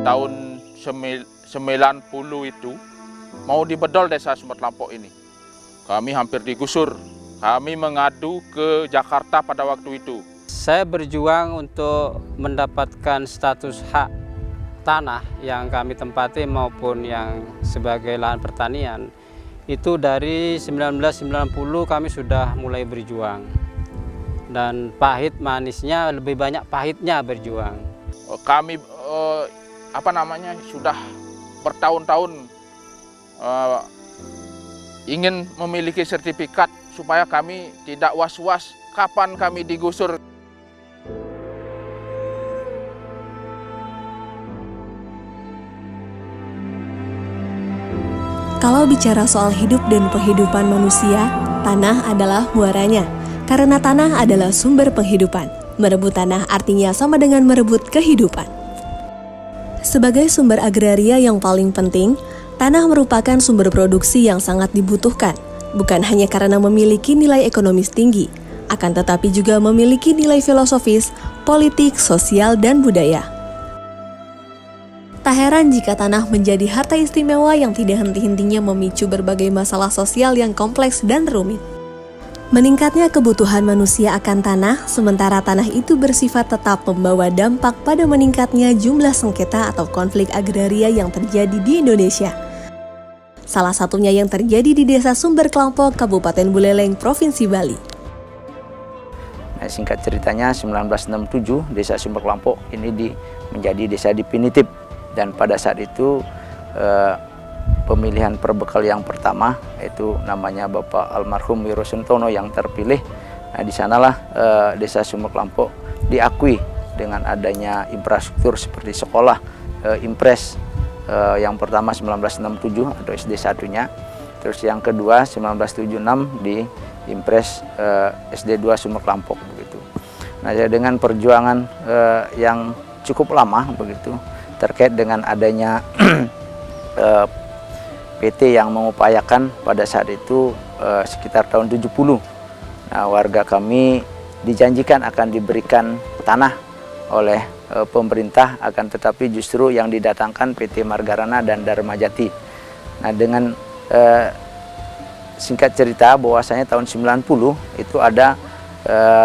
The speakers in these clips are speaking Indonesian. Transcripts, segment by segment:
tahun 90 itu mau dibedol desa Sumber Kelampok ini. Kami hampir digusur. Kami mengadu ke Jakarta pada waktu itu. Saya berjuang untuk mendapatkan status hak tanah yang kami tempati maupun yang sebagai lahan pertanian. Itu dari 1990 kami sudah mulai berjuang. Dan pahit manisnya, lebih banyak pahitnya berjuang. Kami sudah bertahun-tahun ingin memiliki sertifikat supaya kami tidak was-was kapan kami digusur. Kalau bicara soal hidup dan kehidupan manusia, tanah adalah muaranya. Karena tanah adalah sumber penghidupan. Merebut tanah artinya sama dengan merebut kehidupan. Sebagai sumber agraria yang paling penting, tanah merupakan sumber produksi yang sangat dibutuhkan. Bukan hanya karena memiliki nilai ekonomis tinggi, akan tetapi juga memiliki nilai filosofis, politik, sosial, dan budaya. Tak heran jika tanah menjadi harta istimewa yang tidak henti-hentinya memicu berbagai masalah sosial yang kompleks dan rumit. Meningkatnya kebutuhan manusia akan tanah, sementara tanah itu bersifat tetap membawa dampak pada meningkatnya jumlah sengketa atau konflik agraria yang terjadi di Indonesia. Salah satunya yang terjadi di Desa Sumber Kelampok, Kabupaten Buleleng, Provinsi Bali. Nah, singkat ceritanya 1967 Desa Sumber Kelampok ini menjadi desa definitif. Dan pada saat itu pemilihan perbekal yang pertama itu namanya Bapak Almarhum Wiro Suntono yang terpilih. Nah, di sanalah Desa Sumber Kelampok diakui dengan adanya infrastruktur seperti sekolah Impres yang pertama 1967 atau SD satunya, terus yang kedua 1976 di Impres SD 2 Sumber Kelampok begitu. Nah, dengan perjuangan yang cukup lama begitu terkait dengan adanya PT yang mengupayakan pada saat itu sekitar tahun 70. Nah, warga kami dijanjikan akan diberikan tanah oleh pemerintah, akan tetapi justru yang didatangkan PT Margarana dan Dharma Jati. Nah, dengan singkat cerita bahwasanya tahun 90 itu ada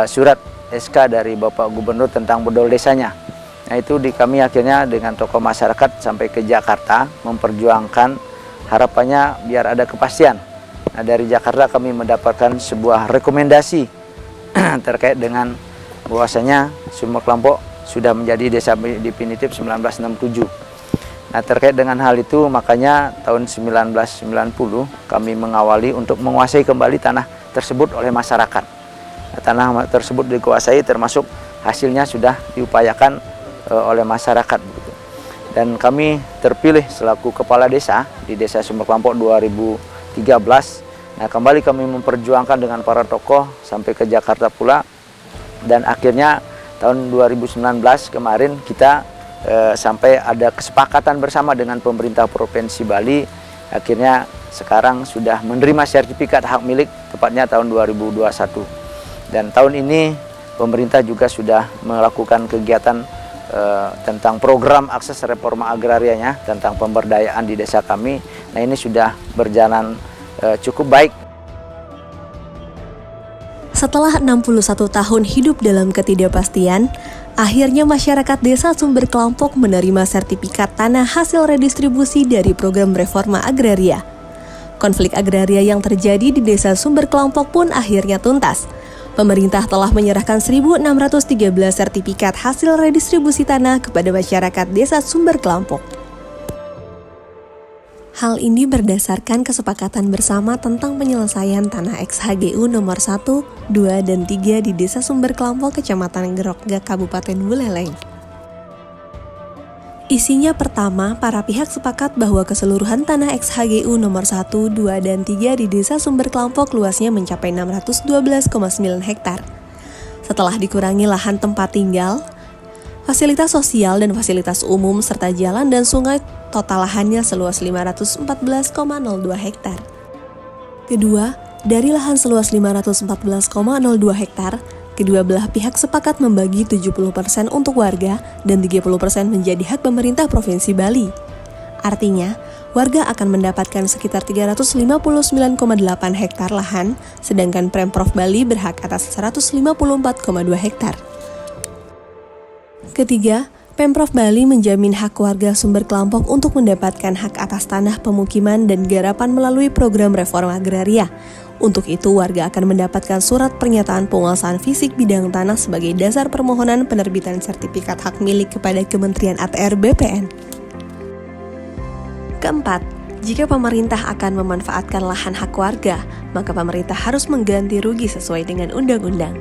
surat SK dari Bapak Gubernur tentang bedol desanya. Nah, itu kami akhirnya dengan tokoh masyarakat sampai ke Jakarta memperjuangkan harapannya biar ada kepastian. Nah, dari Jakarta kami mendapatkan sebuah rekomendasi terkait dengan bahwasanya Sumber Kelampok sudah menjadi desa definitif 1967. Nah, terkait dengan hal itu makanya tahun 1990 kami mengawali untuk menguasai kembali tanah tersebut oleh masyarakat. Nah, tanah tersebut dikuasai termasuk hasilnya sudah diupayakan oleh masyarakat begitu. Dan kami terpilih selaku kepala desa di Desa Sumber Kelampok 2013. Nah, kembali kami memperjuangkan dengan para tokoh sampai ke Jakarta pula, dan akhirnya tahun 2019 kemarin kita sampai ada kesepakatan bersama dengan pemerintah Provinsi Bali. Akhirnya sekarang sudah menerima sertifikat hak milik tepatnya tahun 2021. Dan tahun ini pemerintah juga sudah melakukan kegiatan tentang program akses reforma agrarianya tentang pemberdayaan di desa kami. Nah, ini sudah berjalan cukup baik. Setelah 61 tahun hidup dalam ketidakpastian, akhirnya masyarakat Desa Sumber Kelampok menerima sertifikat tanah hasil redistribusi dari program reforma agraria. Konflik agraria yang terjadi di Desa Sumber Kelampok pun akhirnya tuntas. Pemerintah telah menyerahkan 1.613 sertifikat hasil redistribusi tanah kepada masyarakat Desa Sumber Kelampok. Hal ini berdasarkan kesepakatan bersama tentang penyelesaian tanah XHGU nomor 1, 2, dan 3 di Desa Sumber Kelampok, Kecamatan Gerokga, Kabupaten Buleleng. Isinya pertama, para pihak sepakat bahwa keseluruhan tanah XHGU nomor 1, 2, dan 3 di Desa Sumber Kelampok luasnya mencapai 612,9 hektar. Setelah dikurangi lahan tempat tinggal, fasilitas sosial dan fasilitas umum, serta jalan dan sungai, total lahannya seluas 514,02 hektar. Kedua, dari lahan seluas 514,02 hektar, kedua belah pihak sepakat membagi 70% untuk warga dan 30% menjadi hak pemerintah Provinsi Bali. Artinya, warga akan mendapatkan sekitar 359,8 hektar lahan, sedangkan Pemprov Bali berhak atas 154,2 hektar. Ketiga, Pemprov Bali menjamin hak warga Sumber Kelampok untuk mendapatkan hak atas tanah pemukiman dan garapan melalui program reforma agraria. Untuk itu, warga akan mendapatkan surat pernyataan penguasaan fisik bidang tanah sebagai dasar permohonan penerbitan sertifikat hak milik kepada Kementerian ATR BPN. Keempat, jika pemerintah akan memanfaatkan lahan hak warga, maka pemerintah harus mengganti rugi sesuai dengan undang-undang.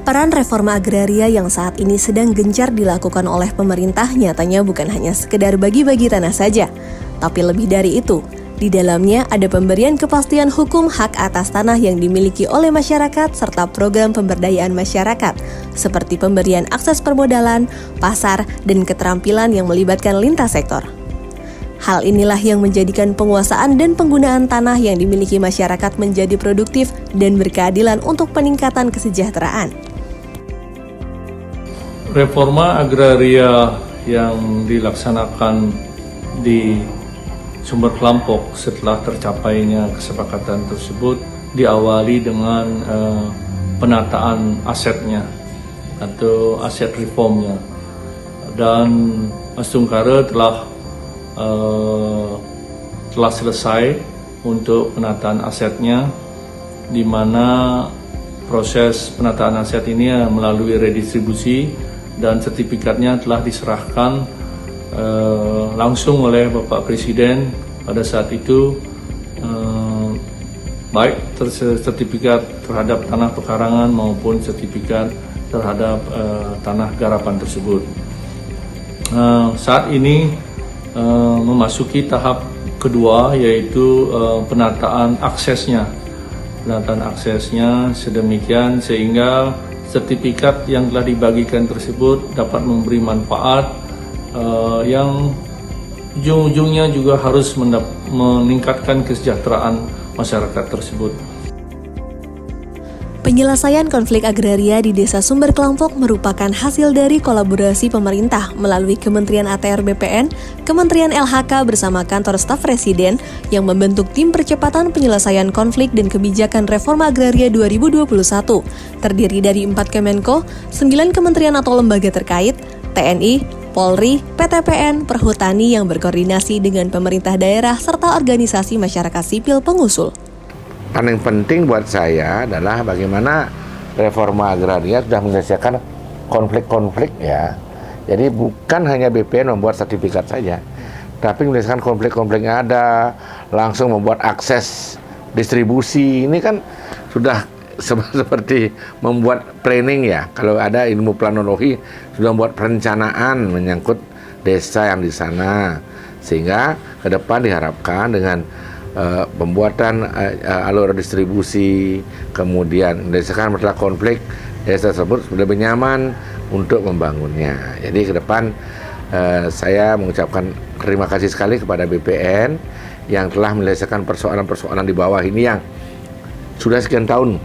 Peran reforma agraria yang saat ini sedang gencar dilakukan oleh pemerintah nyatanya bukan hanya sekedar bagi-bagi tanah saja, tapi lebih dari itu. Di dalamnya ada pemberian kepastian hukum hak atas tanah yang dimiliki oleh masyarakat serta program pemberdayaan masyarakat, seperti pemberian akses permodalan, pasar, dan keterampilan yang melibatkan lintas sektor. Hal inilah yang menjadikan penguasaan dan penggunaan tanah yang dimiliki masyarakat menjadi produktif dan berkeadilan untuk peningkatan kesejahteraan. Reforma agraria yang dilaksanakan di Sumber Kelampok setelah tercapainya kesepakatan tersebut diawali dengan penataan asetnya atau aset reformnya, dan Mas Tungkara telah selesai untuk penataan asetnya, di mana proses penataan aset ini melalui redistribusi dan sertifikatnya telah diserahkan langsung oleh Bapak Presiden pada saat itu, baik sertifikat terhadap tanah pekarangan maupun sertifikat terhadap tanah garapan tersebut. Saat ini memasuki tahap kedua, yaitu penataan aksesnya. Penataan aksesnya sedemikian sehingga sertifikat yang telah dibagikan tersebut dapat memberi manfaat yang ujung-ujungnya juga harus meningkatkan kesejahteraan masyarakat tersebut. Penyelesaian konflik agraria di Desa Sumber Kelampok merupakan hasil dari kolaborasi pemerintah melalui Kementerian ATR BPN, Kementerian LHK bersama Kantor Staf Presiden yang membentuk Tim Percepatan Penyelesaian Konflik dan Kebijakan Reforma Agraria 2021, terdiri dari 4 Kemenko, 9 kementerian atau lembaga terkait, TNI, Polri, PTPN, Perhutani yang berkoordinasi dengan pemerintah daerah serta organisasi masyarakat sipil pengusul. Paling penting buat saya adalah bagaimana reforma agraria sudah menyelesaikan konflik-konflik ya. Jadi bukan hanya BPN membuat sertifikat saja, tapi menyelesaikan konflik-konflik yang ada, langsung membuat akses distribusi. Ini kan sudah seperti membuat planning ya. Kalau ada ilmu planologi sudah membuat perencanaan menyangkut desa yang di sana, sehingga ke depan diharapkan dengan pembuatan alur distribusi, kemudian menyelesaikan masalah konflik, desa tersebut sudah lebih nyaman untuk membangunnya. Jadi ke depan saya mengucapkan terima kasih sekali kepada BPN yang telah menyelesaikan persoalan-persoalan di bawah ini yang sudah sekian tahun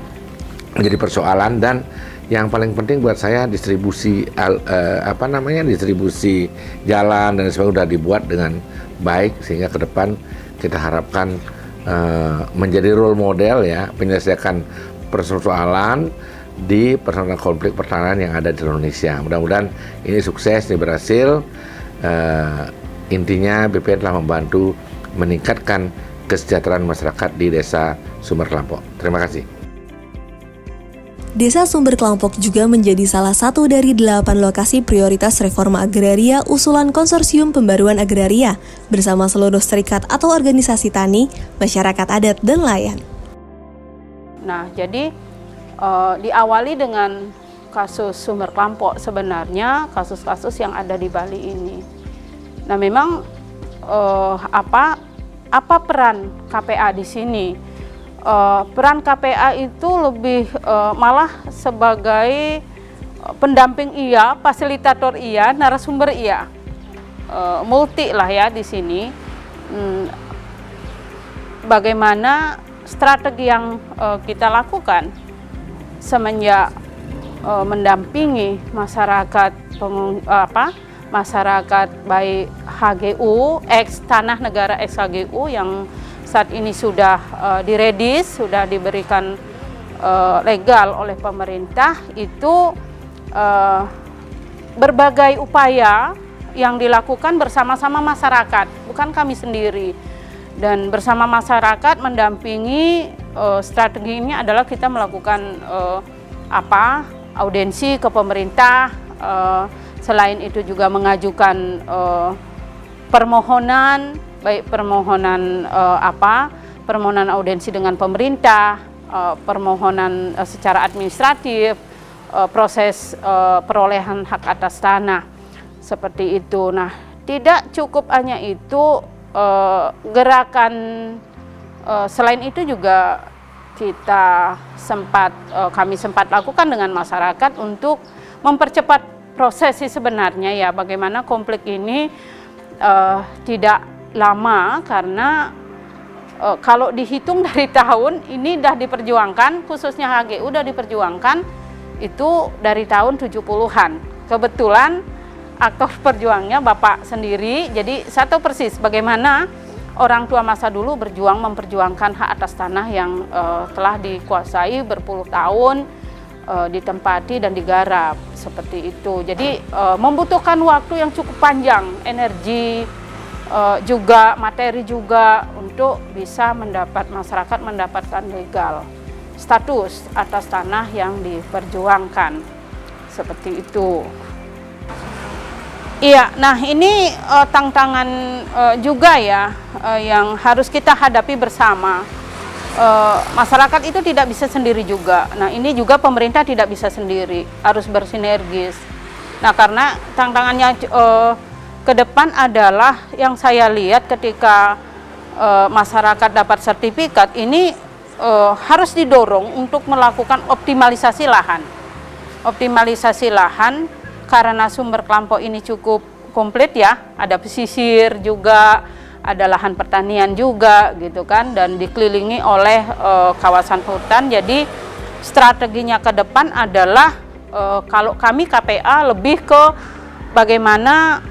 menjadi persoalan, dan yang paling penting buat saya distribusi distribusi jalan dan sebagainya sudah dibuat dengan baik, sehingga ke depan kita harapkan menjadi role model ya penyelesaian persoalan di persoalan konflik pertanahan yang ada di Indonesia. Mudah-mudahan ini sukses, ini berhasil. Intinya BPN telah membantu meningkatkan kesejahteraan masyarakat di Desa Sumber Kelampok. Terima kasih. Desa Sumber Kelampok juga menjadi salah satu dari 8 lokasi prioritas reforma agraria usulan Konsorsium Pembaruan Agraria bersama seluruh serikat atau organisasi tani, masyarakat adat, dan nelayan. Nah, jadi diawali dengan kasus Sumber Kelampok, sebenarnya kasus-kasus yang ada di Bali ini. Nah, memang apa peran KPA di sini? Peran KPA itu lebih malah sebagai pendamping iya, fasilitator iya, narasumber iya, multi lah ya di sini. Bagaimana strategi yang kita lakukan? semenjak mendampingi masyarakat masyarakat baik HGU, tanah negara ex HGU yang saat ini sudah diredis, sudah diberikan legal oleh pemerintah, itu berbagai upaya yang dilakukan bersama-sama masyarakat, bukan kami sendiri. Dan bersama masyarakat mendampingi, strategi ini adalah kita melakukan audiensi ke pemerintah, selain itu juga mengajukan permohonan, baik permohonan permohonan audiensi dengan pemerintah, permohonan secara administratif, proses perolehan hak atas tanah, seperti itu. Nah, tidak cukup hanya itu, gerakan selain itu juga kami sempat lakukan dengan masyarakat untuk mempercepat proses sebenarnya ya, bagaimana konflik ini tidak lama, karena kalau dihitung dari tahun ini sudah diperjuangkan, khususnya HGU sudah diperjuangkan itu dari tahun 70-an. Kebetulan aktor perjuangnya Bapak sendiri, jadi saya tahu persis bagaimana orang tua masa dulu memperjuangkan hak atas tanah yang telah dikuasai berpuluh tahun, ditempati dan digarap, seperti itu. Jadi membutuhkan waktu yang cukup panjang, energi juga, materi juga, untuk bisa masyarakat mendapatkan legal status atas tanah yang diperjuangkan, seperti itu. Iya, nah ini tantangan juga ya yang harus kita hadapi bersama. Masyarakat itu tidak bisa sendiri juga. Nah, ini juga pemerintah tidak bisa sendiri, harus bersinergis. Nah, karena tantangannya ke depan adalah yang saya lihat ketika masyarakat dapat sertifikat ini harus didorong untuk melakukan optimalisasi lahan. Optimalisasi lahan karena sumber Kelampok ini cukup komplit ya, ada pesisir juga, ada lahan pertanian juga gitu kan, dan dikelilingi oleh kawasan hutan. Jadi strateginya ke depan adalah kalau kami KPA lebih ke bagaimana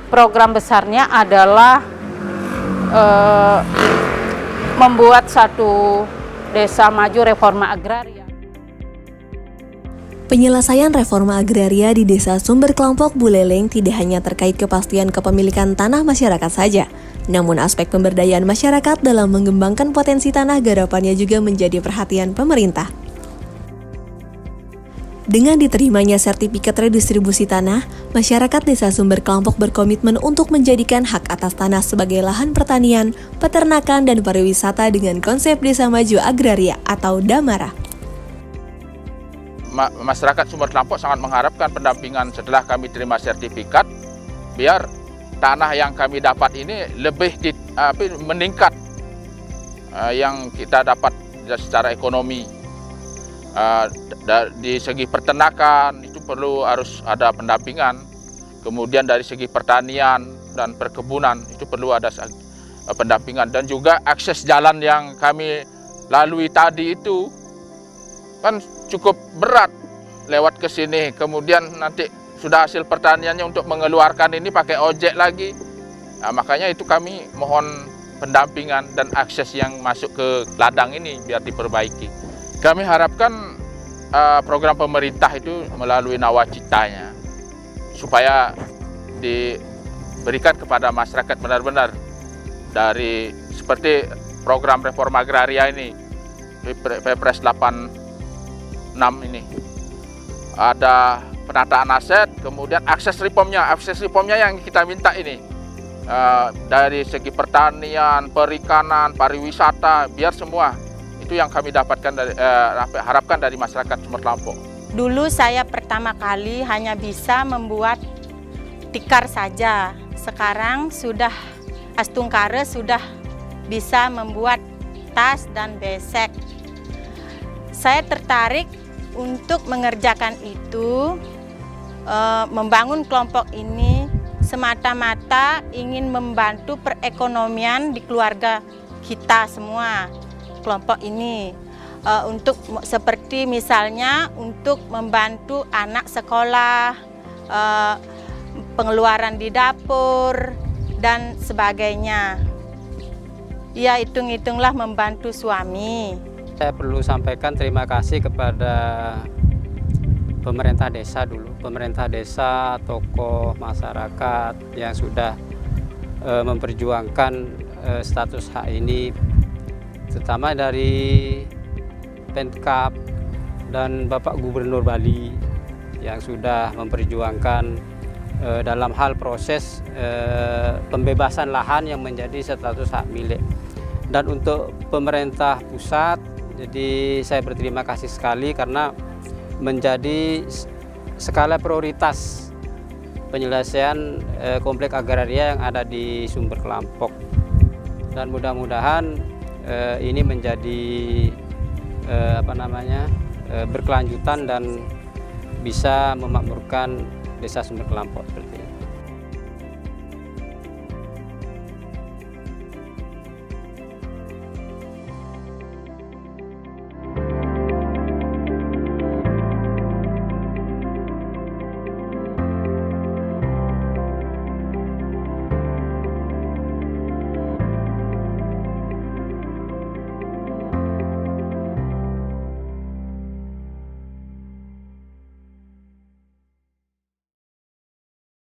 program besarnya adalah membuat satu desa maju reforma agraria. Penyelesaian reforma agraria di Desa Sumber Kelampok Buleleng tidak hanya terkait kepastian kepemilikan tanah masyarakat saja, namun aspek pemberdayaan masyarakat dalam mengembangkan potensi tanah garapannya juga menjadi perhatian pemerintah. Dengan diterimanya sertifikat redistribusi tanah, masyarakat Desa Sumber Kelampok berkomitmen untuk menjadikan hak atas tanah sebagai lahan pertanian, peternakan, dan pariwisata dengan konsep Desa Maju Agraria atau DAMARA. Masyarakat Sumber Kelampok sangat mengharapkan pendampingan setelah kami terima sertifikat, biar tanah yang kami dapat ini lebih meningkat yang kita dapat secara ekonomi. Di segi peternakan itu harus ada pendampingan, kemudian dari segi pertanian dan perkebunan itu perlu ada pendampingan, dan juga akses jalan yang kami lalui tadi itu kan cukup berat lewat ke sini, kemudian nanti sudah hasil pertaniannya untuk mengeluarkan ini pakai ojek lagi. Nah, makanya itu kami mohon pendampingan dan akses yang masuk ke ladang ini biar diperbaiki. Kami harapkan program pemerintah itu melalui nawacitanya supaya diberikan kepada masyarakat benar-benar, dari seperti program reforma agraria ini, Perpres 86 ini ada penataan aset, kemudian akses reformnya yang kita minta ini dari segi pertanian, perikanan, pariwisata, biar semua itu yang kami dapatkan harapkan dari masyarakat Sumber Kelampok. Dulu saya pertama kali hanya bisa membuat tikar saja, sekarang sudah Astungkare sudah bisa membuat tas dan besek. Saya tertarik untuk mengerjakan itu, membangun kelompok ini semata-mata ingin membantu perekonomian di keluarga kita semua, kelompok ini. untuk seperti misalnya untuk membantu anak sekolah, pengeluaran di dapur dan sebagainya. Ya, hitung-hitunglah membantu suami. Saya perlu sampaikan terima kasih kepada pemerintah desa dulu, pemerintah desa, tokoh masyarakat yang sudah memperjuangkan status hak ini, terutama dari Pemkab dan Bapak Gubernur Bali yang sudah memperjuangkan dalam hal proses pembebasan lahan yang menjadi status hak milik. Dan untuk pemerintah pusat, jadi saya berterima kasih sekali karena menjadi skala prioritas penyelesaian komplek agraria yang ada di Sumber Kelampok. Dan mudah-mudahan ini menjadi berkelanjutan dan bisa memakmurkan Desa Sumber Kelampok seperti ini.